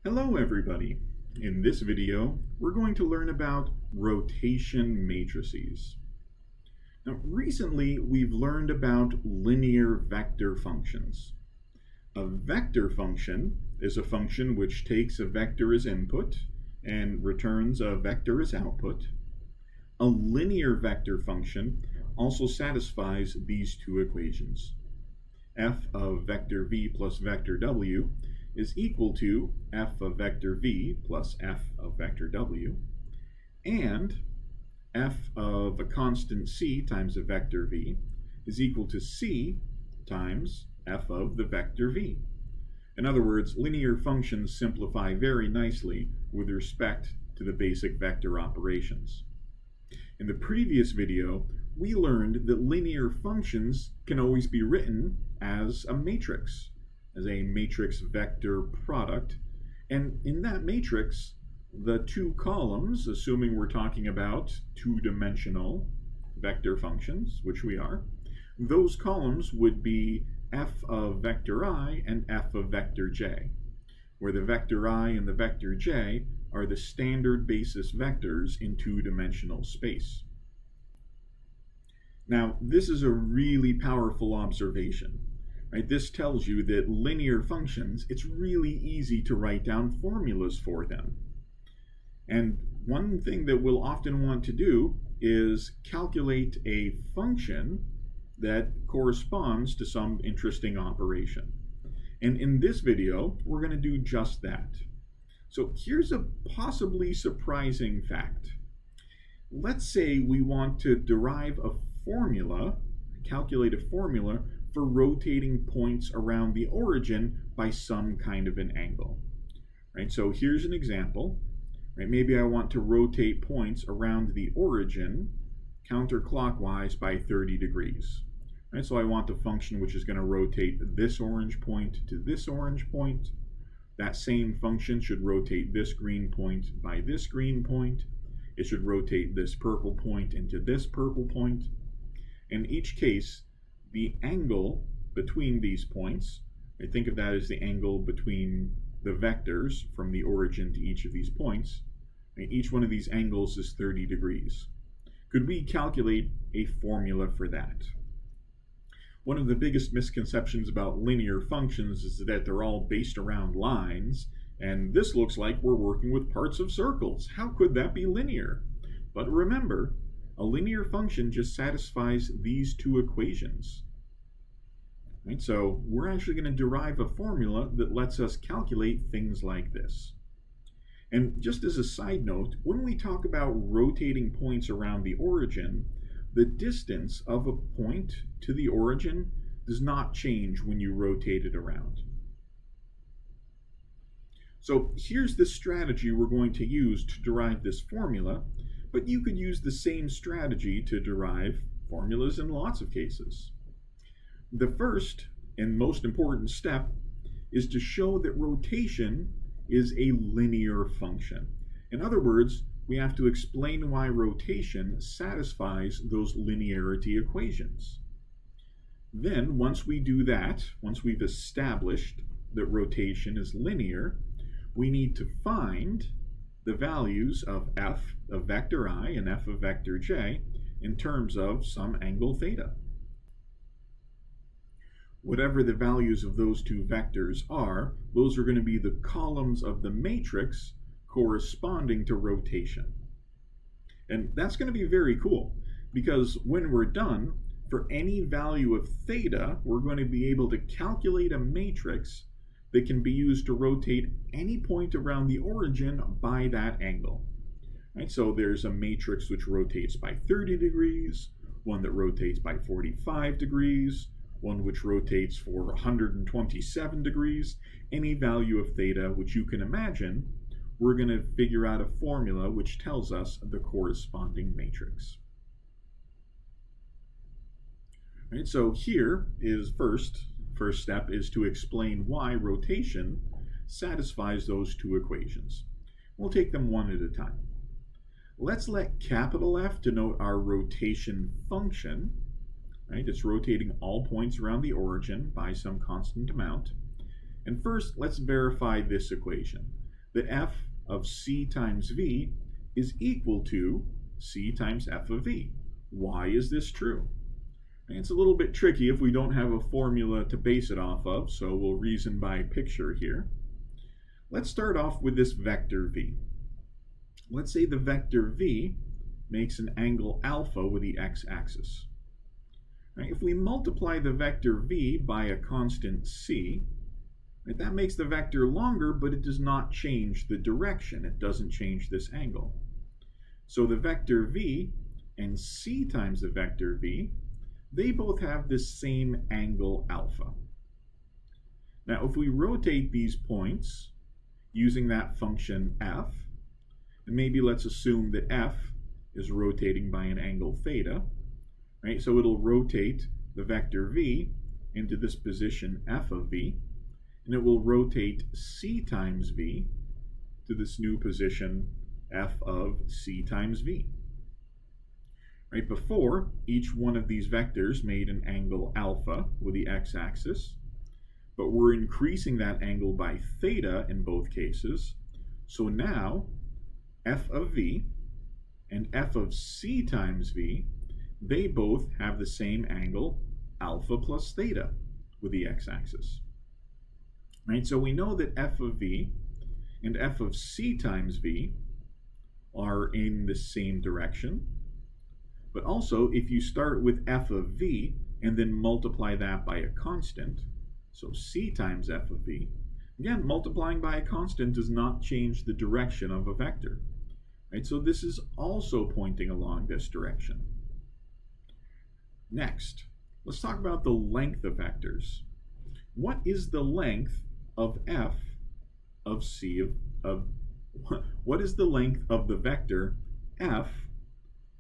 Hello everybody! In this video, we're going to learn about rotation matrices. Now, recently we've learned about linear vector functions. A vector function is a function which takes a vector as input and returns a vector as output. A linear vector function also satisfies these two equations. F of vector v plus vector w is equal to f of vector v plus f of vector w, and f of a constant c times a vector v is equal to c times f of the vector v. In other words, linear functions simplify very nicely with respect to the basic vector operations. In the previous video, we learned that linear functions can always be written as a matrix vector product, and in that matrix, the two columns, assuming we're talking about two-dimensional vector functions, which we are, those columns would be f of vector I and f of vector j, where the vector I and the vector j are the standard basis vectors in two-dimensional space. Now, this is a really powerful observation. Right? This tells you that linear functions, it's really easy to write down formulas for them. And one thing that we'll often want to do is calculate a function that corresponds to some interesting operation. And in this video, we're going to do just that. So here's a possibly surprising fact. Let's say we want to derive a formula, calculate a formula for rotating points around the origin by some kind of an angle. Right? So here's an example. Right? Maybe I want to rotate points around the origin counterclockwise by 30 degrees. Right? So I want a function which is going to rotate this orange point to this orange point. That same function should rotate this green point by this green point. It should rotate this purple point into this purple point. In each case, the angle between these points, I think of that as the angle between the vectors from the origin to each of these points. Each one of these angles is 30 degrees. Could we calculate a formula for that? One of the biggest misconceptions about linear functions is that they're all based around lines, and this looks like we're working with parts of circles. How could that be linear? But remember, a linear function just satisfies these two equations. Right? So we're actually going to derive a formula that lets us calculate things like this. And just as a side note, when we talk about rotating points around the origin, the distance of a point to the origin does not change when you rotate it around. So here's the strategy we're going to use to derive this formula, but you could use the same strategy to derive formulas in lots of cases. The first and most important step is to show that rotation is a linear function. In other words, we have to explain why rotation satisfies those linearity equations. Then, once we do that, once we've established that rotation is linear, we need to find the values of f of vector I and f of vector j in terms of some angle theta. Whatever the values of those two vectors are, those are going to be the columns of the matrix corresponding to rotation. And that's going to be very cool, because when we're done, for any value of theta, we're going to be able to calculate a matrix that can be used to rotate any point around the origin by that angle. Right? So there's a matrix which rotates by 30 degrees, one that rotates by 45 degrees, one which rotates for 127 degrees. Any value of theta which you can imagine, we're going to figure out a formula which tells us the corresponding matrix. Right? So here is first step is to explain why rotation satisfies those two equations. We'll take them one at a time. Let's let capital F denote our rotation function. Right? It's rotating all points around the origin by some constant amount. And first, let's verify this equation. that f of c times v is equal to c times f of v. Why is this true? And it's a little bit tricky if we don't have a formula to base it off of, so we'll reason by picture here. Let's start off with this vector v. Let's say the vector v makes an angle alpha with the x-axis. Right, if we multiply the vector v by a constant c, right, that makes the vector longer, but it does not change the direction. It doesn't change this angle. So the vector v and c times the vector v, they both have this same angle alpha. Now, if we rotate these points using that function f, and maybe let's assume that f is rotating by an angle theta, right? So it'll rotate the vector v into this position f of v, and it will rotate c times v to this new position f of c times v. Right, before, each one of these vectors made an angle alpha with the x-axis, but we're increasing that angle by theta in both cases. So now, f of v and f of c times v, they both have the same angle, alpha plus theta, with the x-axis. Right, so we know that f of v and f of c times v are in the same direction. But also, if you start with f of v and then multiply that by a constant, so c times f of v, again, multiplying by a constant does not change the direction of a vector. Right? So this is also pointing along this direction. Next, let's talk about the length of vectors. What is the length of f of c of what is the length of the vector f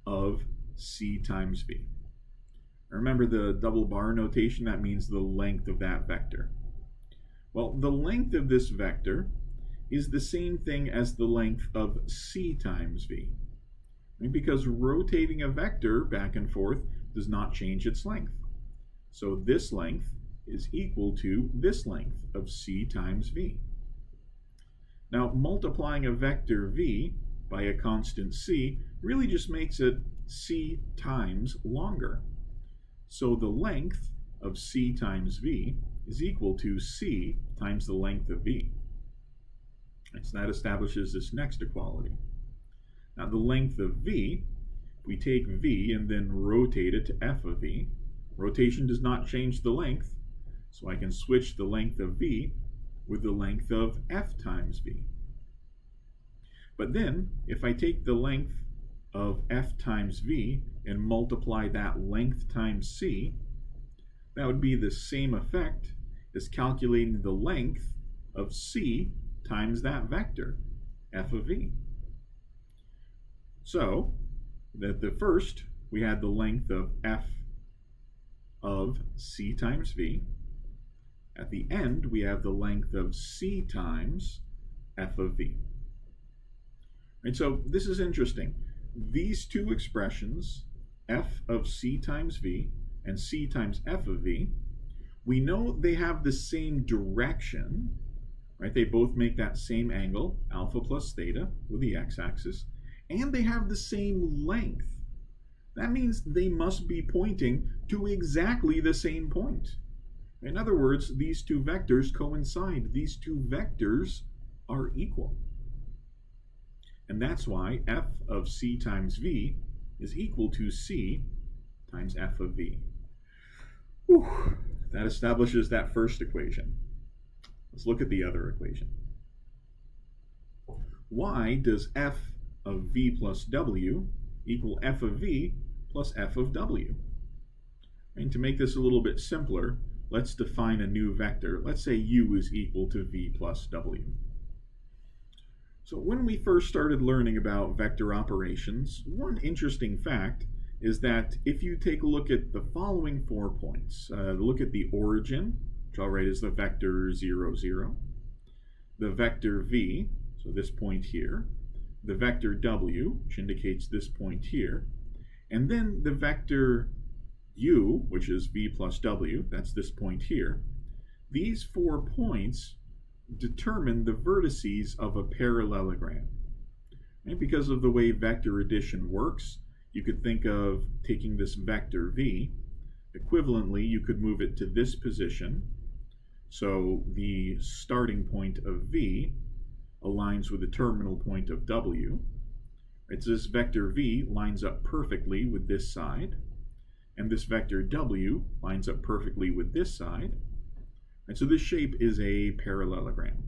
of c times v? Remember the double bar notation? That means the length of that vector. Well, the length of this vector is the same thing as the length of c times v. Right? Because rotating a vector back and forth does not change its length. So this length is equal to this length of c times v. Now, multiplying a vector v by a constant c really just makes it c times longer. So the length of c times v is equal to c times the length of v. And so that establishes this next equality. Now the length of v, if we take v and then rotate it to f of v, rotation does not change the length, so I can switch the length of v with the length of f times v. But then, if I take the length of f times v and multiply that length times c, that would be the same effect as calculating the length of c times that vector, f of v. So, that the first, we had the length of f of c times v. At the end, we have the length of c times f of v. And so this is interesting. These two expressions, f of c times v and c times f of v, we know they have the same direction, right? They both make that same angle, alpha plus theta, with the x-axis, and they have the same length. That means they must be pointing to exactly the same point. In other words, these two vectors coincide. These two vectors are equal. And that's why f of c times v is equal to c times f of v. Whew. That establishes that first equation. Let's look at the other equation. Why does f of v plus w equal f of v plus f of w? And to make this a little bit simpler, let's define a new vector. Let's say u is equal to v plus w. So when we first started learning about vector operations, one interesting fact is that if you take a look at the following 4 points, look at the origin, which I'll write as the vector 0, 0, the vector v, so this point here, the vector w, which indicates this point here, and then the vector u, which is v plus w, that's this point here. These 4 points determine the vertices of a parallelogram. Right? Because of the way vector addition works, you could think of taking this vector v. Equivalently, you could move it to this position. So the starting point of v aligns with the terminal point of w. Right? So this vector v lines up perfectly with this side, and this vector w lines up perfectly with this side. And so this shape is a parallelogram.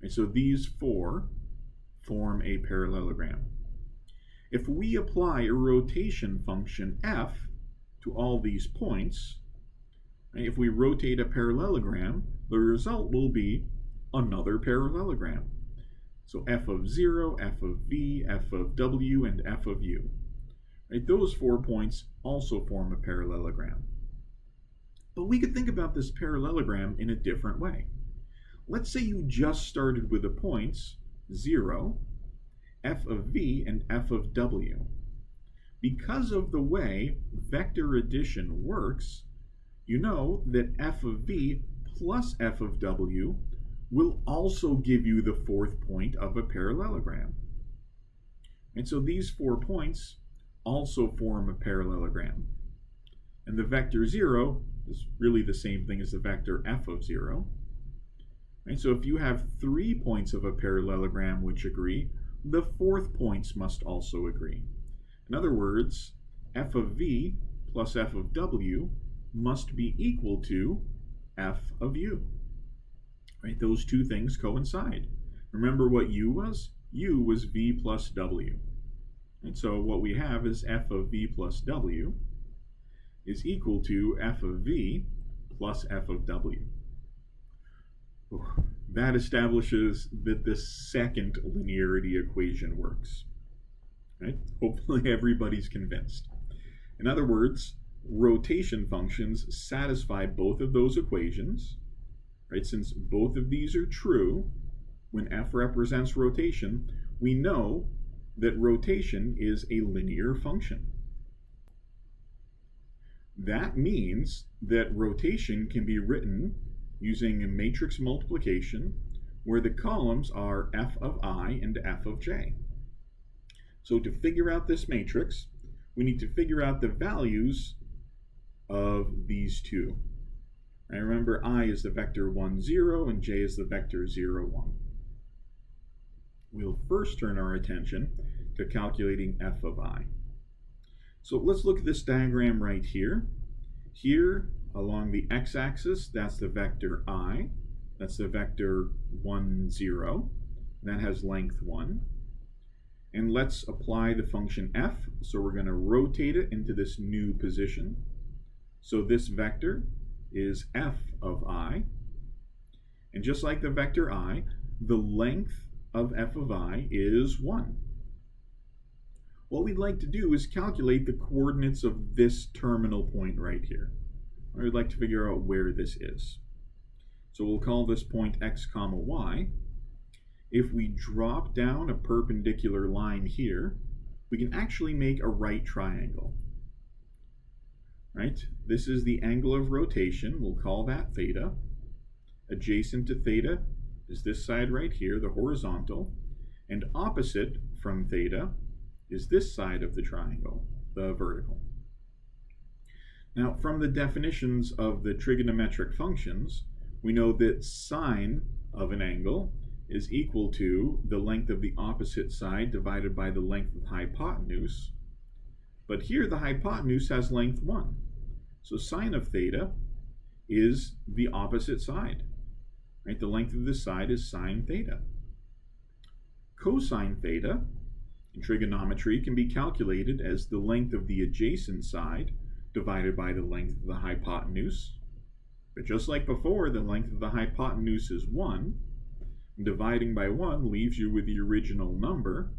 And so these four form a parallelogram. If we apply a rotation function f to all these points, right, if we rotate a parallelogram, the result will be another parallelogram. So f of 0, f of v, f of w, and f of u. Right, those 4 points also form a parallelogram. But we could think about this parallelogram in a different way. Let's say you just started with the points 0, f of v, and f of w. Because of the way vector addition works, you know that f of v plus f of w will also give you the 4th point of a parallelogram. And so these 4 points also form a parallelogram. And the vector 0 is really the same thing as the vector f of 0. Right? So if you have 3 points of a parallelogram which agree, the 4th points must also agree. In other words, f of v plus f of w must be equal to f of u. Right? Those two things coincide. Remember what u was? U was v plus w. And so what we have is f of v plus w is equal to f of v plus f of w. That establishes that this second linearity equation works. Right? Hopefully everybody's convinced. In other words, rotation functions satisfy both of those equations. Right? Since both of these are true, when f represents rotation, we know that rotation is a linear function. That means that rotation can be written using a matrix multiplication where the columns are f of I and f of j. So to figure out this matrix, we need to figure out the values of these two. And remember, I is the vector 1, 0, and j is the vector 0, 1. We'll first turn our attention to calculating f of I. So let's look at this diagram right here. Here, along the x-axis, that's the vector I. That's the vector 1, 0. That has length 1. And let's apply the function f. So we're going to rotate it into this new position. So this vector is f of I. And just like the vector I, the length of f of I is 1. What we'd like to do is calculate the coordinates of this terminal point right here. We'd like to figure out where this is. So we'll call this point x comma y. If we drop down a perpendicular line here, we can actually make a right triangle. Right? This is the angle of rotation. We'll call that theta. Adjacent to theta is this side right here, the horizontal. And opposite from theta is this side of the triangle, the vertical. Now, from the definitions of the trigonometric functions, we know that sine of an angle is equal to the length of the opposite side divided by the length of the hypotenuse. But here the hypotenuse has length 1. So sine of theta is the opposite side. Right? The length of this side is sine theta. Cosine theta in trigonometry can be calculated as the length of the adjacent side divided by the length of the hypotenuse. But just like before, the length of the hypotenuse is 1. And dividing by 1 leaves you with the original number.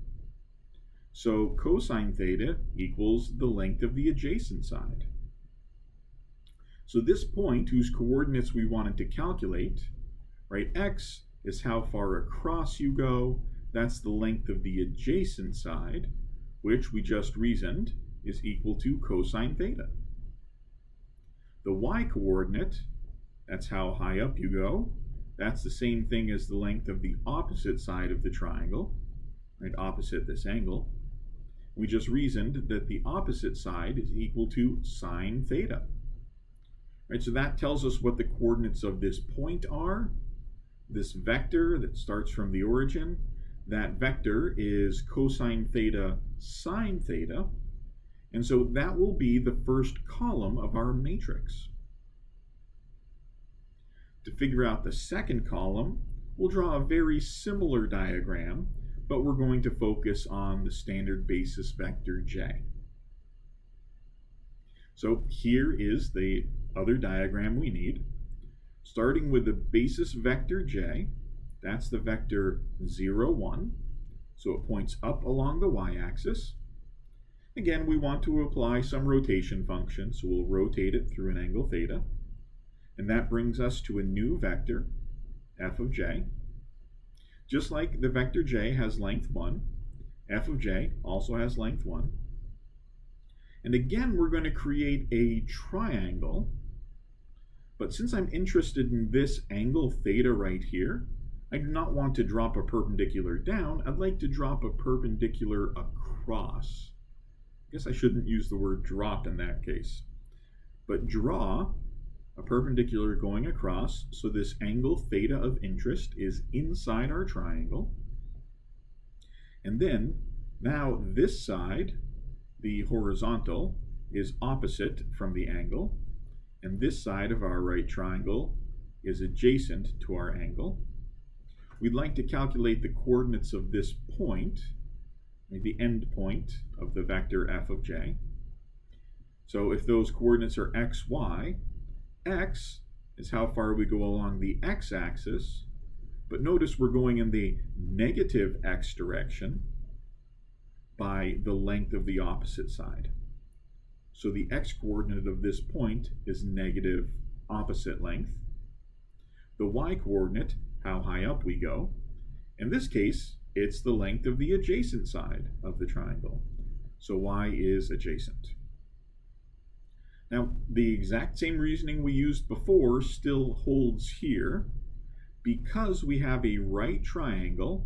So cosine theta equals the length of the adjacent side. So this point, whose coordinates we wanted to calculate, right, x is how far across you go. That's the length of the adjacent side, which we just reasoned is equal to cosine theta. The y coordinate, that's how high up you go. that's the same thing as the length of the opposite side of the triangle, right, opposite this angle. We just reasoned that the opposite side is equal to sine theta. Right, so that tells us what the coordinates of this point are. This vector that starts from the origin, that vector is cosine theta sine theta, and so that will be the first column of our matrix. To figure out the second column, we'll draw a very similar diagram, but we're going to focus on the standard basis vector j. So here is the other diagram we need. Starting with the basis vector j, that's the vector 0, 1, so it points up along the y-axis. Again, we want to apply some rotation function, so we'll rotate it through an angle theta. And that brings us to a new vector, f of j. Just like the vector j has length 1, f of j also has length 1. And again, we're going to create a triangle. But since I'm interested in this angle theta right here, I do not want to drop a perpendicular down. I'd like to drop a perpendicular across. I guess I shouldn't use the word drop in that case. But draw a perpendicular going across, so this angle theta of interest is inside our triangle. And then, now this side, the horizontal, is opposite from the angle, and this side of our right triangle is adjacent to our angle. We'd like to calculate the coordinates of this point, the end point of the vector f of j. So if those coordinates are x, y, x is how far we go along the x-axis, but notice we're going in the negative x direction by the length of the opposite side. So the x-coordinate of this point is negative opposite length. The y-coordinate, how high up we go. In this case, it's the length of the adjacent side of the triangle. So y is adjacent. Now, the exact same reasoning we used before still holds here. Because we have a right triangle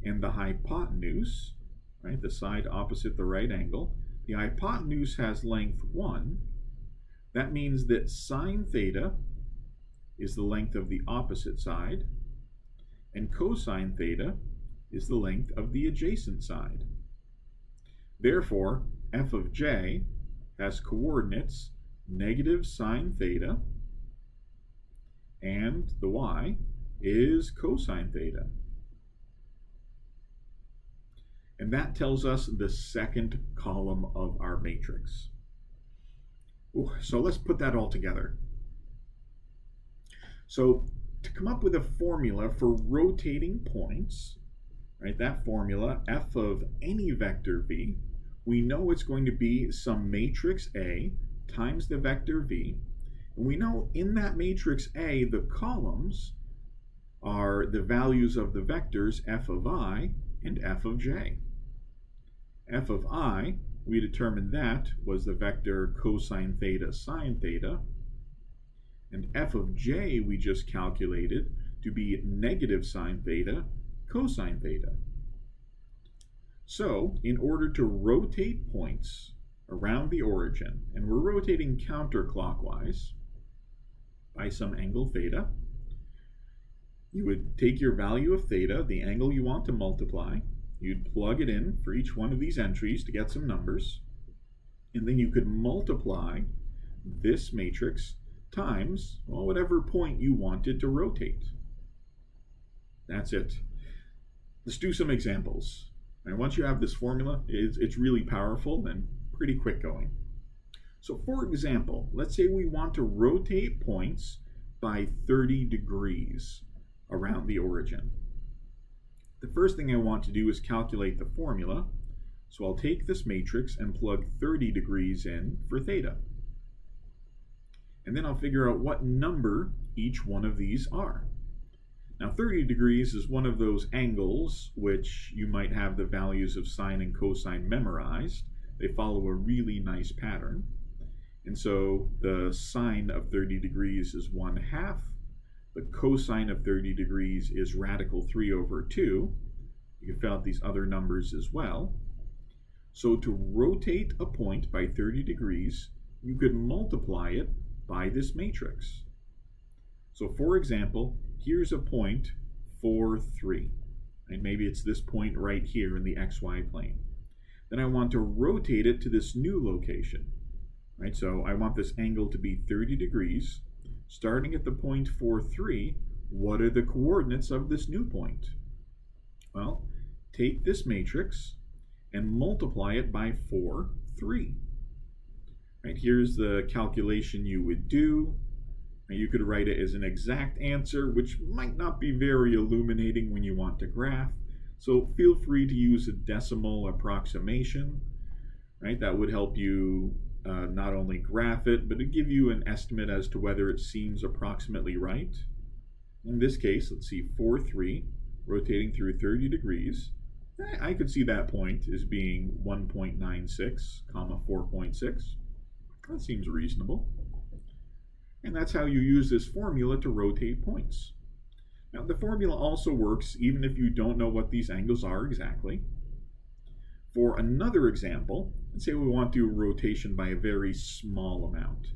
and the hypotenuse, right, the side opposite the right angle, the hypotenuse has length 1. That means that sine theta is the length of the opposite side, and cosine theta is the length of the adjacent side. Therefore, f of j has coordinates negative sine theta, and the y is cosine theta. And that tells us the second column of our matrix. Ooh, so let's put that all together. So to come up with a formula for rotating points, right, that formula, f of any vector v, we know it's going to be some matrix A times the vector v. And we know in that matrix A, the columns are the values of the vectors f of I and f of j. F of I, we determined that was the vector cosine theta sine theta, and f of j we just calculated to be negative sine theta cosine theta. So, in order to rotate points around the origin, and we're rotating counterclockwise by some angle theta, you would take your value of theta, the angle you want to multiply, you'd plug it in for each one of these entries to get some numbers, and then you could multiply this matrix times, well, whatever point you wanted to rotate. That's it. Let's do some examples. And once you have this formula, it's really powerful and pretty quick going. So for example, let's say we want to rotate points by 30 degrees around the origin. The first thing I want to do is calculate the formula. So I'll take this matrix and plug 30 degrees in for theta. And then I'll figure out what number each one of these are. Now 30 degrees is one of those angles which you might have the values of sine and cosine memorized. They follow a really nice pattern. And so the sine of 30 degrees is 1/2. the cosine of 30 degrees is radical 3 over 2. You can fill out these other numbers as well. So to rotate a point by 30 degrees, you could multiply it by this matrix. So for example, here's a point 4, 3. And maybe it's this point right here in the xy plane. Then I want to rotate it to this new location. Right? So I want this angle to be 30 degrees. Starting at the point 4, 3, what are the coordinates of this new point? Well, take this matrix and multiply it by 4, 3. Right, here's the calculation you would do. And you could write it as an exact answer, which might not be very illuminating when you want to graph. So feel free to use a decimal approximation. Right, that would help you not only graph it, but to give you an estimate as to whether it seems approximately right. In this case, let's see, 4, 3, rotating through 30 degrees. I could see that point as being 1.96, 4.6. That seems reasonable. And that's how you use this formula to rotate points. Now, the formula also works even if you don't know what these angles are exactly. For another example, let's say we want to do rotation by a very small amount.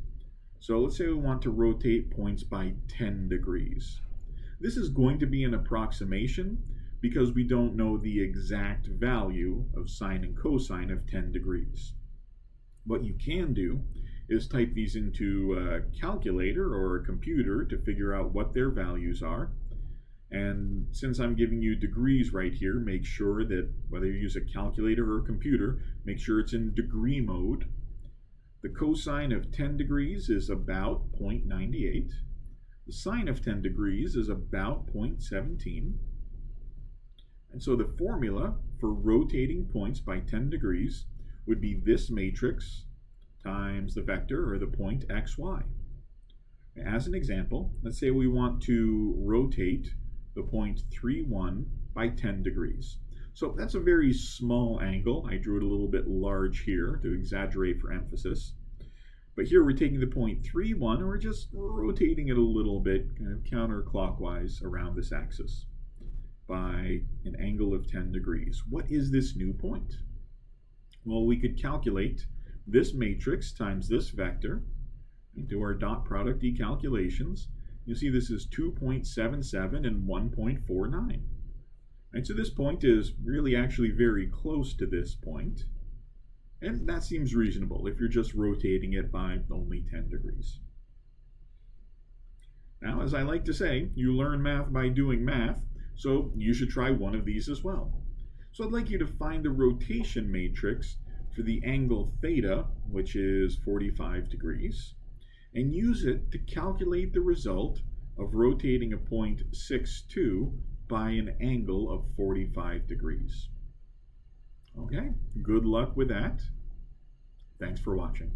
So let's say we want to rotate points by 10 degrees. This is going to be an approximation because we don't know the exact value of sine and cosine of 10 degrees. What you can do is type these into a calculator or a computer to figure out what their values are. And since I'm giving you degrees right here, make sure that whether you use a calculator or a computer, make sure it's in degree mode. The cosine of 10 degrees is about 0.98. The sine of 10 degrees is about 0.17. And so the formula for rotating points by 10 degrees would be this matrix times the vector or the point xy. As an example, let's say we want to rotate the point 3, 1 by 10 degrees. So that's a very small angle. I drew it a little bit large here to exaggerate for emphasis. But here we're taking the point 3, 1 and we're just rotating it a little bit, kind of counterclockwise around this axis by an angle of 10 degrees. What is this new point? Well, we could calculate this matrix times this vector and do our dot product decalculations. You see this is 2.77 and 1.49. Right, so this point is really actually very close to this point. And that seems reasonable if you're just rotating it by only 10 degrees. Now, as I like to say, you learn math by doing math, so you should try one of these as well. So I'd like you to find the rotation matrix for the angle theta, which is 45 degrees, and use it to calculate the result of rotating a point 6, 2 by an angle of 45 degrees. Okay, good luck with that. Thanks for watching.